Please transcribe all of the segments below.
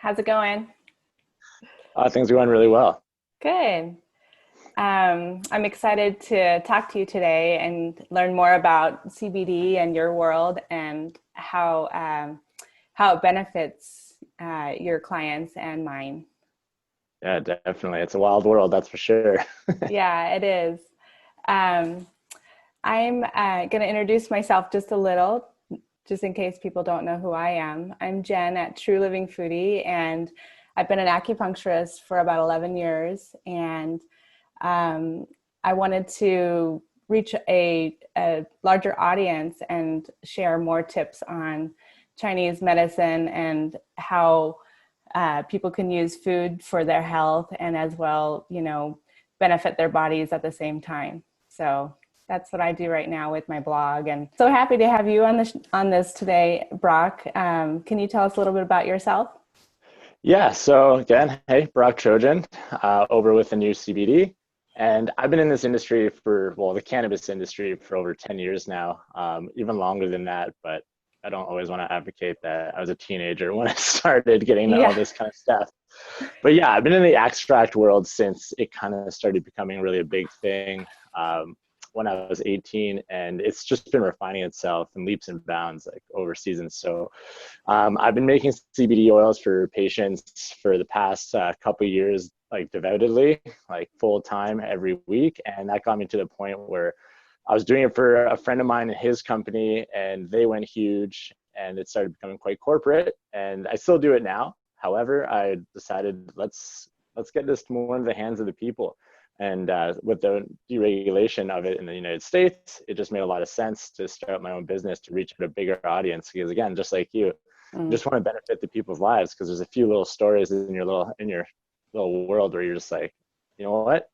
How's it going? Things are going really well. Good. I'm excited to talk to you today and learn more about CBD and your world and how it benefits your clients and mine. Yeah, definitely. It's a wild world, that's for sure. Yeah, it is. Um, I'm going to introduce myself just a little, just in case people don't know who I am. I'm Jen at True Living Foodie, and I've been an acupuncturist for about 11 years. And um, I wanted to reach a larger audience and share more tips on Chinese medicine and how people can use food for their health and as well, benefit their bodies at the same time. So that's what I do right now with my blog. And so happy to have you on this today, Brock. Can you tell us a little bit about yourself? Yeah, so again, hey, Brock Trojahn, over with the new CBD. And I've been in this industry the cannabis industry for over 10 years now, even longer than that, but I don't always want to advocate that I was a teenager when I started getting into all Yeah. this kind of stuff. But yeah, I've been in the extract world since it kind of started becoming really a big thing. When I was 18, and it's just been refining itself in leaps and bounds like over seasons. So I've been making CBD oils for patients for the past couple of years, like devoutedly, like full time every week. And that got me to the point where I was doing it for a friend of mine in his company, and they went huge, and it started becoming quite corporate. And I still do it now. However, I decided let's get this more into the hands of the people. And with the deregulation of it in the United States, it just made a lot of sense to start my own business to reach a bigger audience. Because again, just like you Mm. just want to benefit the people's lives. Because there's a few little stories in your little world where you're just like, you know what,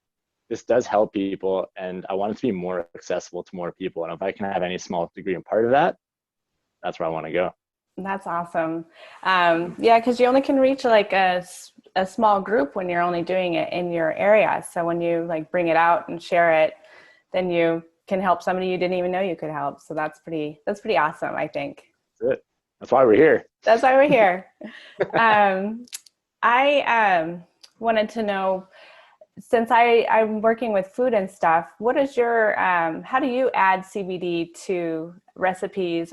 this does help people, and I want it to be more accessible to more people. And if I can have any small degree and part of that, that's where I want to go. That's awesome. Yeah, because you only can reach like a small group when you're only doing it in your area. So when you like bring it out and share it, then you can help somebody you didn't even know you could help. So that's pretty awesome, I think. That's it. That's why we're here. That's why we're here. Um, I wanted to know, since I'm working with food and stuff, what is your how do you add CBD to recipes?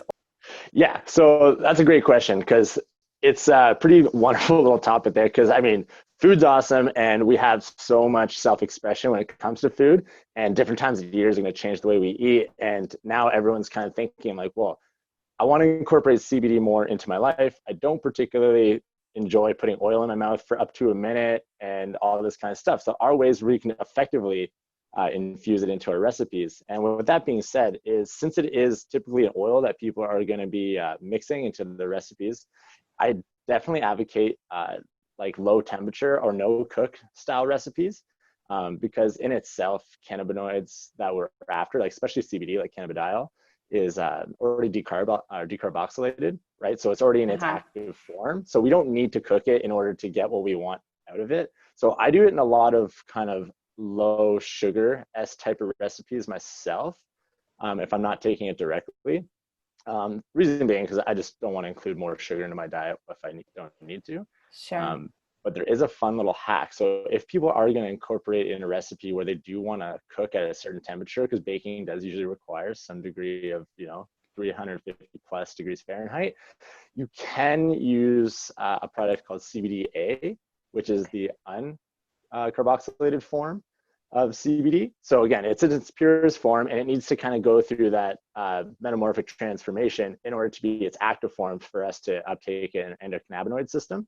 Yeah, so that's a great question because it's a pretty wonderful little topic there. Because I mean, food's awesome, and we have so much self-expression when it comes to food. And different times of years are going to change the way we eat. And now everyone's kind of thinking like, well, I want to incorporate CBD more into my life. I don't particularly enjoy putting oil in my mouth for up to a minute and all this kind of stuff. So our ways where you can effectively infuse it into our recipes. And with that being said, is since it is typically an oil that people are going to be mixing into the recipes, I definitely advocate like low temperature or no cook style recipes, because in itself, cannabinoids that we're after, like especially CBD, like cannabidiol, is already decarboxylated, right? So it's already in its Uh-huh. active form. So we don't need to cook it in order to get what we want out of it. So I do it in a lot of kind of low sugar S type of recipes myself, if I'm not taking it directly. Reason being because I just don't want to include more sugar into my diet if I don't need to. Sure. Um, but there is a fun little hack. So if people are going to incorporate in a recipe where they do want to cook at a certain temperature, because baking does usually require some degree of 350 plus degrees Fahrenheit, you can use a product called CBDa, which is the uncarboxylated form of CBD. So again, it's in its purest form, and it needs to kind of go through that metamorphic transformation in order to be its active form for us to uptake an endocannabinoid system.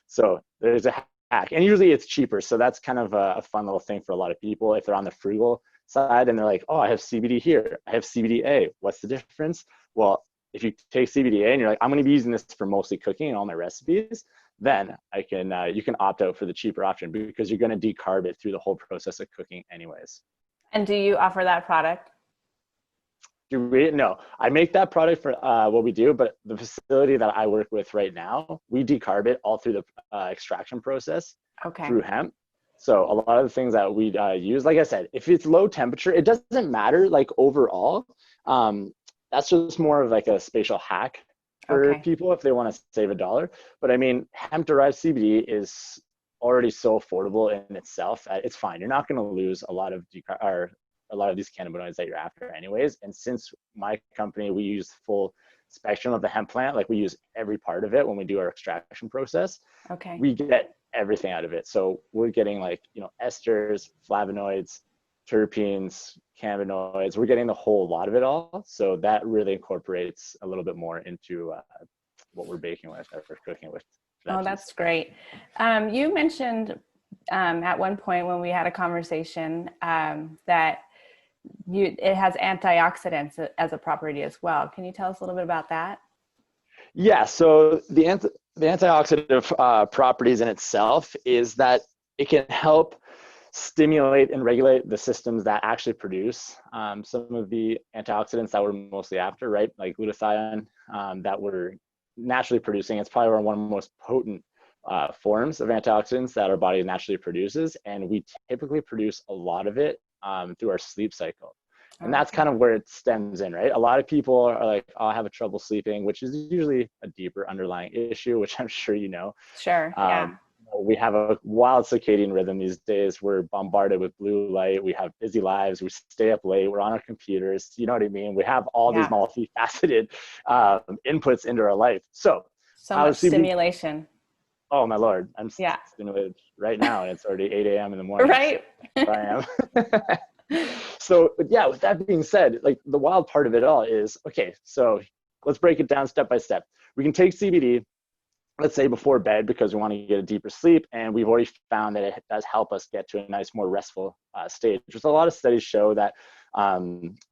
So there's a hack, and usually it's cheaper. So that's kind of a fun little thing for a lot of people if they're on the frugal side and they're like, oh, I have CBD here, I have CBDa. What's the difference? Well, if you take CBDA and you're like, I'm going to be using this for mostly cooking and all my recipes, then you can opt out for the cheaper option because you're going to decarb it through the whole process of cooking anyways. And do you offer that product? No, I make that product for what we do, but the facility that I work with right now, we decarb it all through the extraction process Okay. through hemp. So a lot of the things that we use, like I said, if it's low temperature, it doesn't matter like overall. That's just more of like a spatial hack for Okay. people if they want to save a dollar. But I mean, hemp derived CBD is already so affordable in itself. It's fine. You're not going to lose a lot of these cannabinoids that you're after anyways. And since my company, we use full spectrum of the hemp plant, like we use every part of it when we do our extraction process, Okay. we get everything out of it. So we're getting like, esters, flavonoids, terpenes, cannabinoids. We're getting the whole lot of it all. So that really incorporates a little bit more into what we're baking with or cooking with Oh, veggies. that's great. You mentioned at one point when we had a conversation that it has antioxidants as a property as well. Can you tell us a little bit about that? Yeah, so the antioxidant properties in itself is that it can help stimulate and regulate the systems that actually produce some of the antioxidants that we're mostly after, right? Like glutathione that we're naturally producing. It's probably one of the most potent forms of antioxidants that our body naturally produces. And we typically produce a lot of it through our sleep cycle. And that's Okay. kind of where it stems in, right? A lot of people are like, oh, I have a trouble sleeping, which is usually a deeper underlying issue, which I'm sure you know. Sure. Yeah. We have a wild circadian rhythm these days. We're bombarded with blue light. We have busy lives. We stay up late. We're on our computers. You know what I mean? We have all these Yeah. multifaceted inputs into our life. So So how much is CBD? stimulation. Oh my Lord, I'm Yeah. stimulated right now, and it's already 8 a.m. in the morning. So Right. I am. So yeah, with that being said, like the wild part of it all is, okay, so let's break it down step by step. We can take CBD, let's say before bed, because we want to get a deeper sleep, and we've already found that it does help us get to a nice, more restful state. Just a lot of studies show that a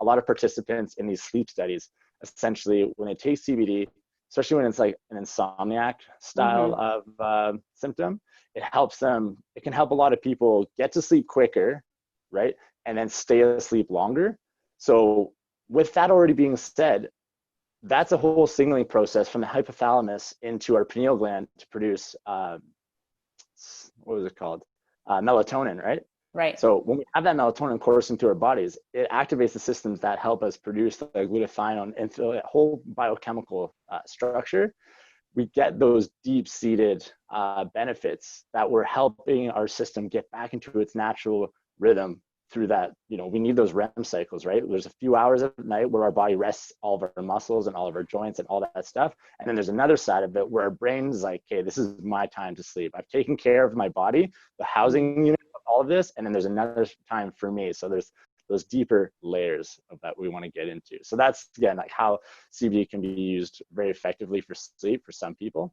lot of participants in these sleep studies, essentially when they take CBD, especially when it's like an insomniac style of symptom, it helps them, it can help a lot of people get to sleep quicker, right? And then stay asleep longer. So with that already being said, that's a whole signaling process from the hypothalamus into our pineal gland to produce what was it called? Melatonin, right? Right. So when we have that melatonin coursing through our bodies, it activates the systems that help us produce the glutathione and the whole biochemical structure. We get those deep-seated benefits that we're helping our system get back into its natural rhythm through that. We need those REM cycles, right? There's a few hours at night where our body rests all of our muscles and all of our joints and all that stuff. And then there's another side of it where our brain is like, okay, this is my time to sleep. I've taken care of my body, the housing unit of all of this. And then there's another time for me. So there's those deeper layers of that we want to get into. So that's, again, like how CBD can be used very effectively for sleep for some people.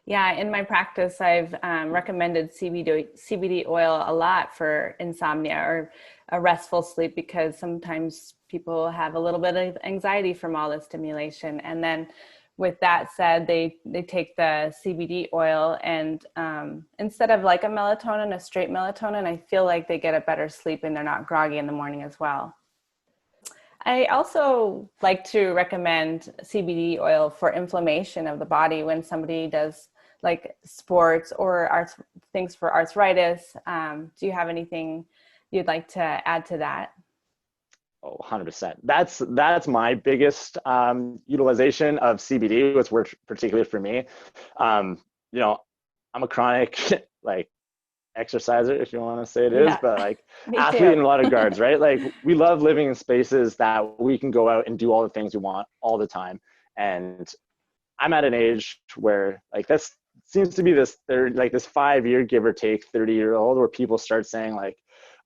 Yeah, in my practice, I've recommended CBD oil a lot for insomnia or a restful sleep, because sometimes people have a little bit of anxiety from all the stimulation. And then with that said, they take the CBD oil and instead of like a straight melatonin, I feel like they get a better sleep and they're not groggy in the morning as well. I also like to recommend CBD oil for inflammation of the body when somebody does like sports or things for arthritis. Do you have anything you'd like to add to that? Oh, 100%. That's my biggest utilization of CBD, which works particularly for me. You know, I'm a chronic like exerciser, if you want to say it is, Yeah, but like me athlete too. in a lot of regards, right? Like we love living in spaces that we can go out and do all the things we want all the time. And I'm at an age where like this seems to be this, they're like this 5-year give or take 30-year-old where people start saying like,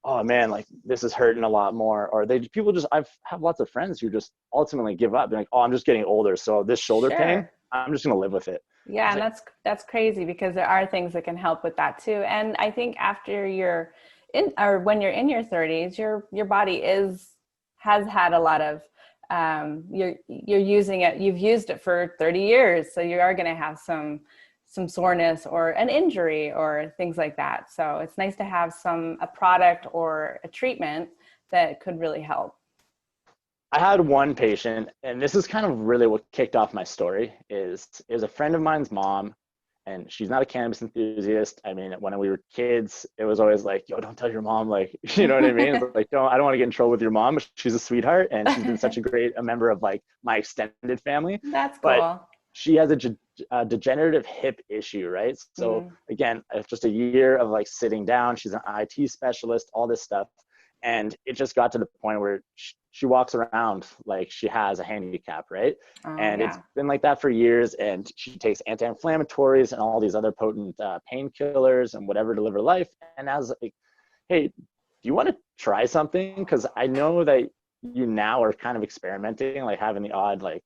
oh man, like this is hurting a lot more. Or I have lots of friends who just ultimately give up. They're like, oh, I'm just getting older. So this shoulder pain, Sure. I'm just going to live with it. Yeah, It's and like, that's crazy because there are things that can help with that too. And I think after you're in, or when you're in your 30s, your body has had a lot of you're using it. You've used it for 30 years, so you are going to have some soreness or an injury or things like that. So it's nice to have a product or a treatment that could really help. I had one patient, and this is kind of really what kicked off my story, is a friend of mine's mom, and she's not a cannabis enthusiast. I mean, when we were kids, it was always like, yo, don't tell your mom, like, you know what I mean? It's like, I don't want to get in trouble with your mom, but she's a sweetheart, and she's been such a great a member of like my extended family. That's But cool. she has a degenerative hip issue, right? So Mm. again, it's just a year of like sitting down. She's an IT specialist, all this stuff. And it just got to the point where she walks around like she has a handicap, right? Oh, And it's yeah. been like that for years. And she takes anti-inflammatories and all these other potent painkillers and whatever to live her life. And I was like, hey, do you want to try something? Because I know that you now are kind of experimenting, like having the odd, like,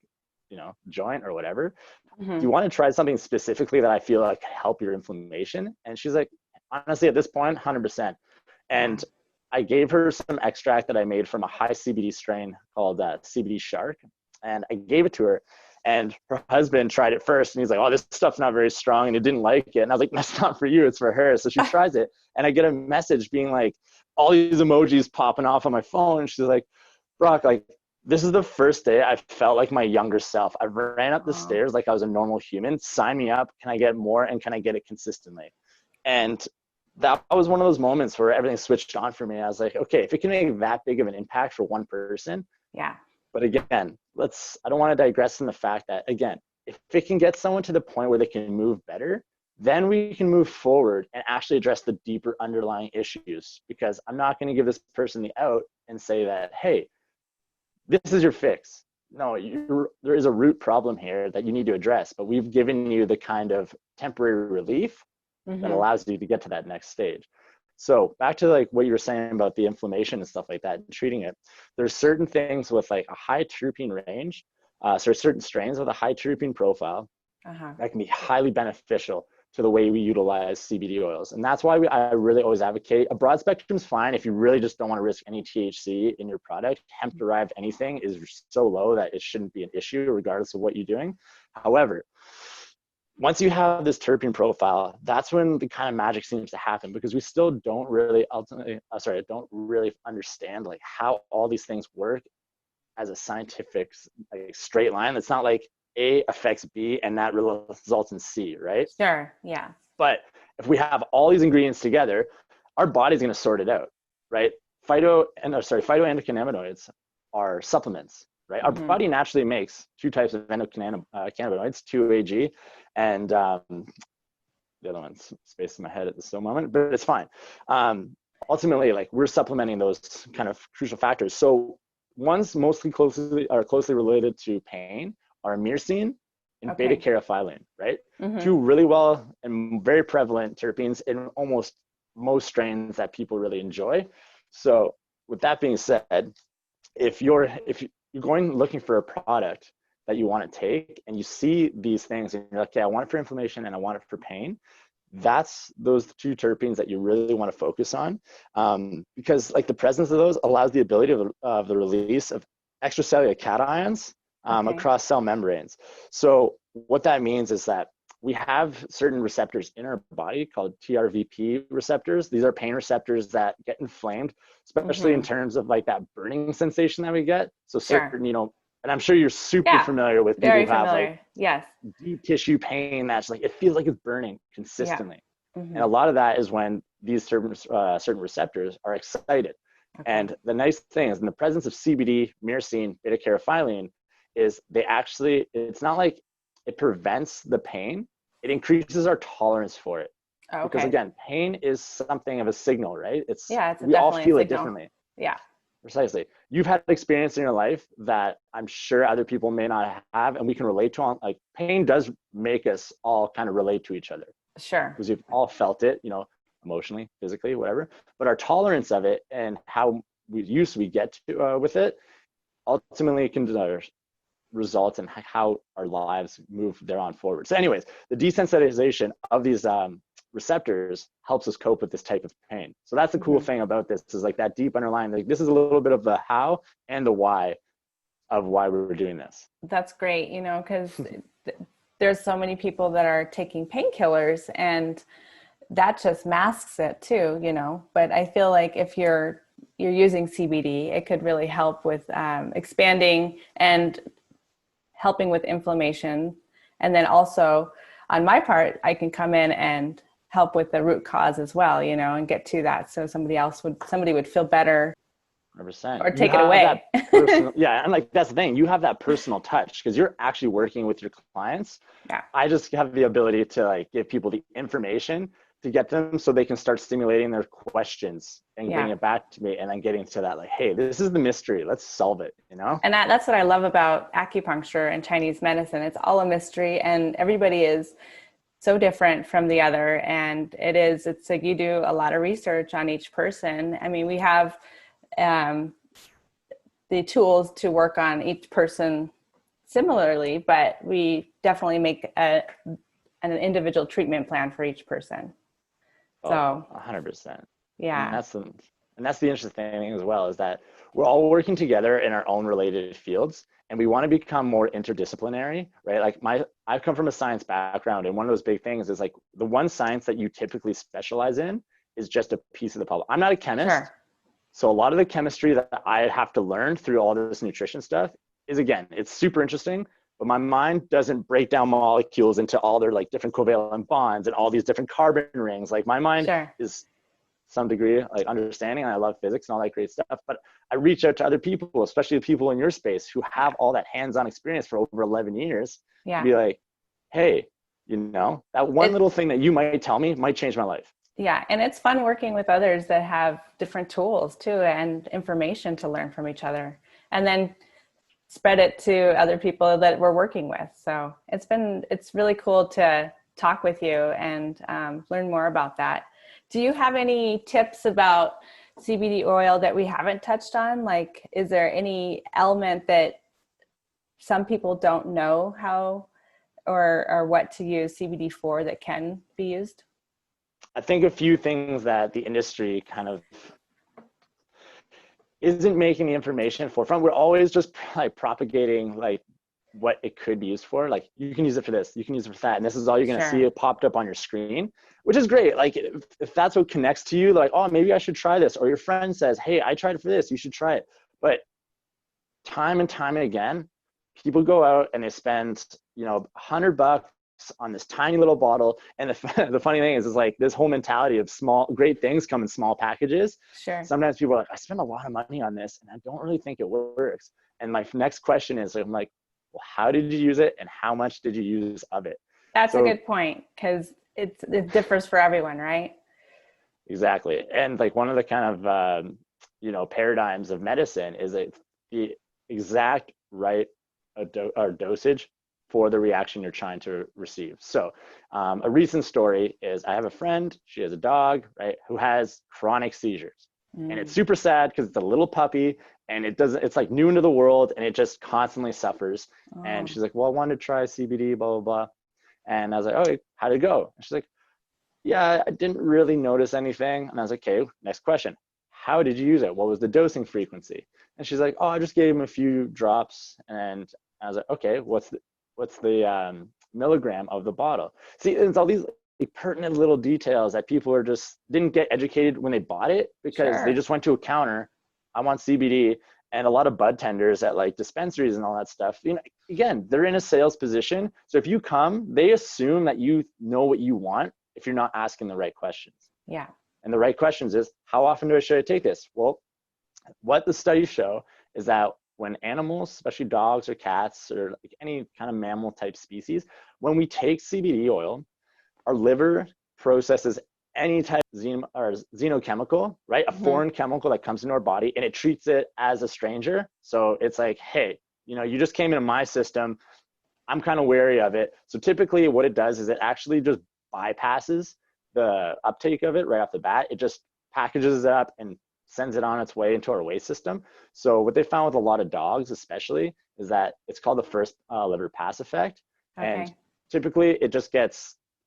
joint or whatever. Do Hmm. you want to try something specifically that I feel like can help your inflammation? And she's like, honestly, at this point, 100%. Yeah. And I gave her some extract that I made from a high CBD strain called CBD Shark. And I gave it to her. And her husband tried it first. And he's like, oh, this stuff's not very strong. And he didn't like it. And I was like, that's not for you. It's for her. So she tries it. And I get a message being like, all these emojis popping off on my phone. And she's like, Brock, like, this is the first day I felt like my younger self. I ran up the Oh. stairs like I was a normal human. Sign me up. Can I get more? And can I get it consistently? And that was one of those moments where everything switched on for me. I was like, okay, if it can make that big of an impact for one person. Yeah. But again, I don't want to digress in the fact that, again, if it can get someone to the point where they can move better, then we can move forward and actually address the deeper underlying issues. Because I'm not going to give this person the out and say that, hey, this is your fix. No, there is a root problem here that you need to address, but we've given you the kind of temporary relief that Hmm. allows you to get to that next stage. So back to like what you were saying about the inflammation and stuff like that, and treating it, there's certain things with like a high terpene range, so certain strains with a high terpene profile Uh-huh. that can be highly beneficial to the way we utilize CBD oils. And that's why I really always advocate a broad spectrum is fine if you really just don't want to risk any THC in your product. Hemp derived anything is so low that it shouldn't be an issue regardless of what you're doing. However, once you have this terpene profile, that's when the kind of magic seems to happen, because we still don't really don't really understand like how all these things work as a scientific like straight line. It's not like A affects B and that results in C, right? Sure. Yeah. But if we have all these ingredients together, our body's going to sort it out, right? Phytoendocannabinoids are supplements, right? Our Hmm. body naturally makes two types of endocannabinoids, 2-AG, and the other one's spaced in my head at this moment, but it's fine. Ultimately, like, we're supplementing those kind of crucial factors. So ones closely related to pain are myrcene and beta Okay. caryophyllene, right? Hmm. Two really well and very prevalent terpenes in almost most strains that people really enjoy. So with that being said, if you're going looking for a product that you want to take and you see these things and you're like, okay, I want it for inflammation and I want it for pain, that's those two terpenes that you really want to focus on, because like the presence of those allows the ability of the release of extracellular cations Okay. across cell membranes. So what that means is that we have certain receptors in our body called TRVP receptors. These are pain receptors that get inflamed, especially in Hmm. terms of like that burning sensation that we get. So Sure. certain, and I'm sure you're super Yeah. familiar with people Very who have like familiar. Yes. deep tissue pain that's like, it feels like it's burning Yeah. consistently. And Hmm. a lot of that is when these certain receptors are excited. Okay. And the nice thing is, in the presence of CBD, myrcene, beta caryophyllene, is it's not like it prevents the pain, it increases our tolerance for it. Oh, Because okay. again, pain is something of a signal, right? Yeah, it's We all definitely a feel it signal. differently. Yeah. Precisely. You've had experience in your life that I'm sure other people may not have, and we can relate to. On like, pain does make us all kind of relate to each other Sure. because we've all felt it, emotionally, physically, whatever. But our tolerance of it and how we get to with it ultimately can result in how our lives move thereon forward. So, anyways, the desensitization of these receptors helps us cope with this type of pain. So that's the cool Hmm. thing about this, is like that deep underlying, like, this is a little bit of the how and the why of why we were doing this. That's great, because there's so many people that are taking painkillers and that just masks it too, But I feel like if you're using CBD, it could really help with expanding and helping with inflammation. And then also on my part, I can come in and help with the root cause as well, and get to that. So somebody would feel better. 100%. or You take it have away. that personal, yeah, and like that's the thing. You have that personal touch because you're actually working with your clients. Yeah. I just have the ability to like give people the information to get them so they can start stimulating their questions and bring Yeah. it back to me, and then getting to that like, hey, this is the mystery. Let's solve it. You know? And that's what I love about acupuncture and Chinese medicine. It's all a mystery, and everybody is so different from the other. And it's like you do a lot of research on each person. I mean, we have the tools to work on each person similarly, but we definitely make an individual treatment plan for each person. Oh, So 100%. And yeah, that's the interesting thing as well, is that we're all working together in our own related fields, and we want to become more interdisciplinary, right? Like I've come from a science background, and one of those big things is like the one science that you typically specialize in is just a piece of the puzzle. I'm not a chemist. sure. So a lot of the chemistry that I have to learn through all this nutrition stuff is, again, it's super interesting, but my mind doesn't break down molecules into all their like different covalent bonds and all these different carbon rings. Like my mind Sure. is some degree like understanding, and I love physics and all that great stuff, but I reach out to other people, especially the people in your space who have all that hands-on experience for over 11 years, to Yeah. be like, hey, you know, that one little thing that you might tell me might change my life. Yeah, and it's fun working with others that have different tools too and information to learn from each other, and then spread it to other people that we're working with. So it's really cool to talk with you and learn more about that. Do you have any tips about CBD oil that we haven't touched on? Like, is there any element that some people don't know how or what to use CBD for that can be used? I think a few things that the industry kind of isn't making the information forefront. We're always just like propagating like what it could be used for. Like you can use it for this, you can use it for that, and this is all you're going to see Sure. it popped up on your screen, which is great. Like if that's what connects to you, like, oh, maybe I should try this, or your friend says, hey, I tried it for this, you should try it. But time and time again, people go out and they spend, you know, $100 on this tiny little bottle. And the funny thing is like this whole mentality of small, great things come in small packages. Sure. Sometimes people are like, I spend a lot of money on this and I don't really think it works. And my next question is, I'm like, well, how did you use it and how much did you use of it? That's a So good point, because it differs for everyone, right? exactly. And like one of the kind of, you know, paradigms of medicine is that the exact right or dosage for the reaction you're trying to receive. So a recent story is I have a friend, she has a dog, right, who has chronic seizures. And it's super sad because it's a little puppy and it's like new into the world and it just constantly suffers. And Oh, she's like, well, I wanted to try CBD, blah, blah, blah. And I was like, oh, how'd it go? And she's like, yeah, I didn't really notice anything. And I was like, okay, next question. How did you use it? What was the dosing frequency? And she's like, oh, I just gave him a few drops. And I was like, okay, what's the milligram of the bottle? See, it's all these like, pertinent little details that people are just didn't get educated when they bought it because they sure. just went to a counter. I want CBD. And a lot of bud tenders at like dispensaries and all that stuff, you know, again, they're in a sales position. So if you come, they assume that you know what you want if you're not asking the right questions. Yeah. And the right questions is, how often should I take this? Well, what the studies show is that when animals, especially dogs or cats or like any kind of mammal type species, when we take CBD oil, our liver processes any type of xenochemical, right? A foreign chemical that comes into our body, and it treats it as a stranger. So it's like, hey, you know, you just came into my system. I'm kind of wary of it. So typically what it does is it actually just bypasses the uptake of it right off the bat. It just packages it up and sends it on its way into our waste system. So what they found with a lot of dogs especially is that it's called the first liver pass effect. Okay. And typically it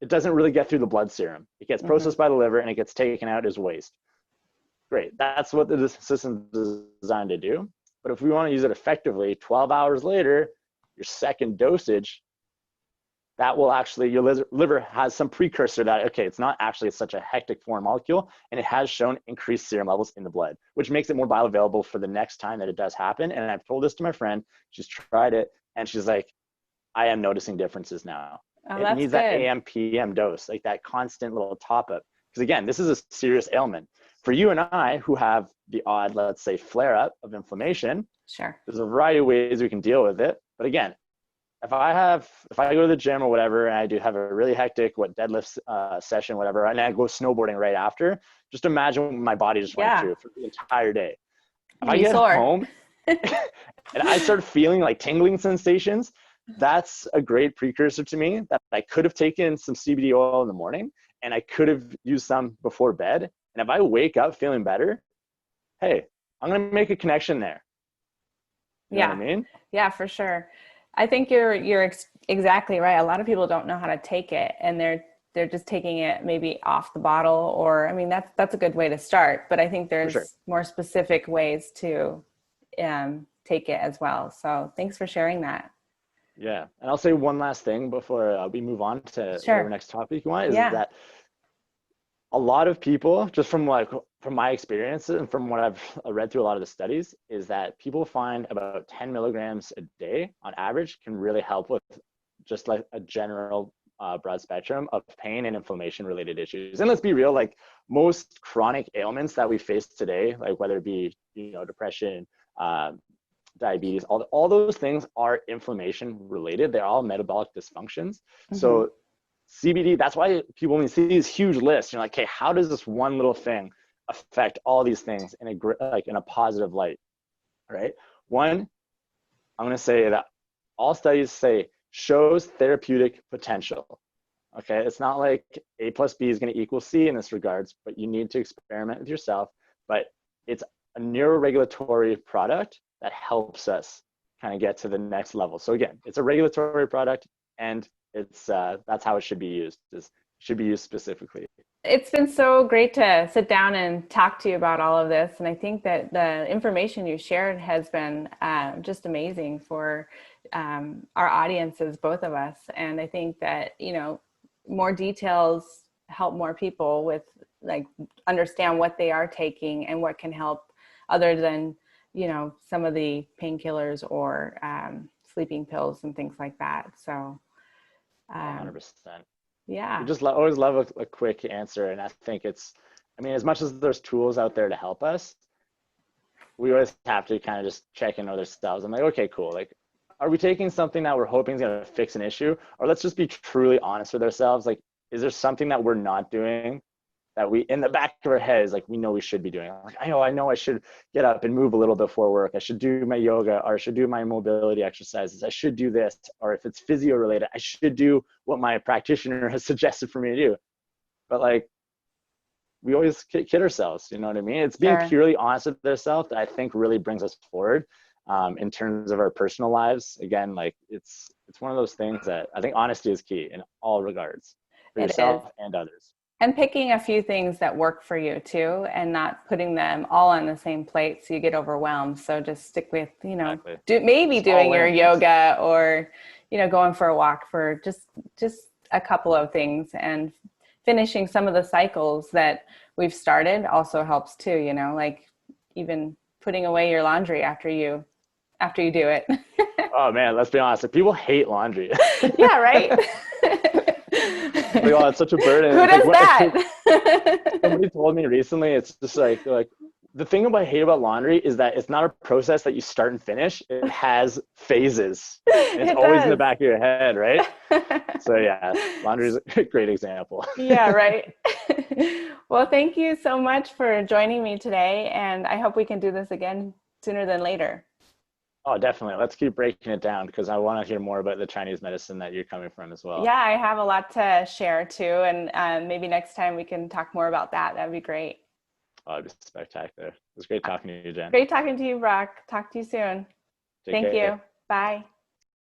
doesn't really get through the blood serum. It gets processed by the liver and it gets taken out as waste. Great, that's what the system is designed to do. But if we want to use it effectively, 12 hours later, your second dosage, that will actually, your liver has some precursor that, okay, it's not actually such a hectic foreign molecule, and it has shown increased serum levels in the blood, which makes it more bioavailable for the next time that it does happen. And I've told this to my friend, she's tried it, and she's like, I am noticing differences now. Oh, It that's needs that good. AM, PM dose, like that constant little top up. Because again, this is a serious ailment. For you and I who have the odd, let's say, flare up of inflammation, Sure. there's a variety of ways we can deal with it. But again, if I go to the gym or whatever, and I do have a really hectic deadlift session, whatever, and I go snowboarding right after, just imagine what my body just went through for the entire day. If I get home and I start feeling like tingling sensations, that's a great precursor to me that I could have taken some CBD oil in the morning and I could have used some before bed. And if I wake up feeling better, hey, I'm going to make a connection there. You know what I mean? Yeah, for sure. I think you're exactly right. A lot of people don't know how to take it, and they're just taking it maybe off the bottle, or I mean that's a good way to start. But I think there's more specific ways to take it as well. So thanks for sharing that. Yeah, and I'll say one last thing before we move on to whatever next topic you want. Is that a lot of people, just from my experience and from what I've read through a lot of the studies, is that people find about 10 milligrams a day on average can really help with just like a general broad spectrum of pain and inflammation related issues. And let's be real, like most chronic ailments that we face today, like whether it be, depression, diabetes, all those things are inflammation related. They're all metabolic dysfunctions. Mm-hmm. So CBD, that's why people, when you see these huge lists, you're like, okay, how does this one little thing affect all these things in a positive light, right? One, I'm going to say that all studies say shows therapeutic potential. Okay, it's not like A plus B is going to equal C in this regards, but you need to experiment with yourself. But it's a neuroregulatory product that helps us kind of get to the next level. So again, it's a regulatory product, and it's that's how it should be used. It should be used specifically. It's been so great to sit down and talk to you about all of this, and I think that the information you shared has been just amazing for our audiences, both of us. And I think that more details help more people with understand what they are taking and what can help, other than some of the painkillers or sleeping pills and things like that. So 100%. Yeah. We just always love a quick answer. And I think as much as there's tools out there to help us, we always have to kind of just check in with ourselves. I'm like, okay, cool. Like, are we taking something that we're hoping is going to fix an issue? Or let's just be truly honest with ourselves. Like, is there something that we're not doing that we, in the back of our heads, like we know we should be doing? Like, I know I should get up and move a little before work. I should do my yoga, or I should do my mobility exercises. I should do this. Or if it's physio related, I should do what my practitioner has suggested for me to do. But like, we always kid ourselves, you know what I mean? It's being purely honest with ourselves that I think really brings us forward in terms of our personal lives. Again, like it's one of those things that I think honesty is key in all regards for yourself and others. And picking a few things that work for you too, and not putting them all on the same plate so you get overwhelmed. So just stick with, maybe doing your yoga, or, going for a walk for just a couple of things, and finishing some of the cycles that we've started also helps too, like even putting away your laundry after you do it. Oh man, let's be honest. People hate laundry. Yeah, right? Like, oh, it's such a burden. Who does that? Somebody told me recently, it's just like the thing I hate about laundry is that it's not a process that you start and finish. It has phases. And it's always in the back of your head, right? So yeah, laundry is a great example. Yeah, right. Well, thank you so much for joining me today, and I hope we can do this again sooner than later. Oh, definitely. Let's keep breaking it down, because I want to hear more about the Chinese medicine that you're coming from as well. Yeah, I have a lot to share too. And maybe next time we can talk more about that. That'd be great. Oh, it'd be spectacular. It was great talking to you, Jen. Great talking to you, Brock. Talk to you soon. Take care. You. Bye.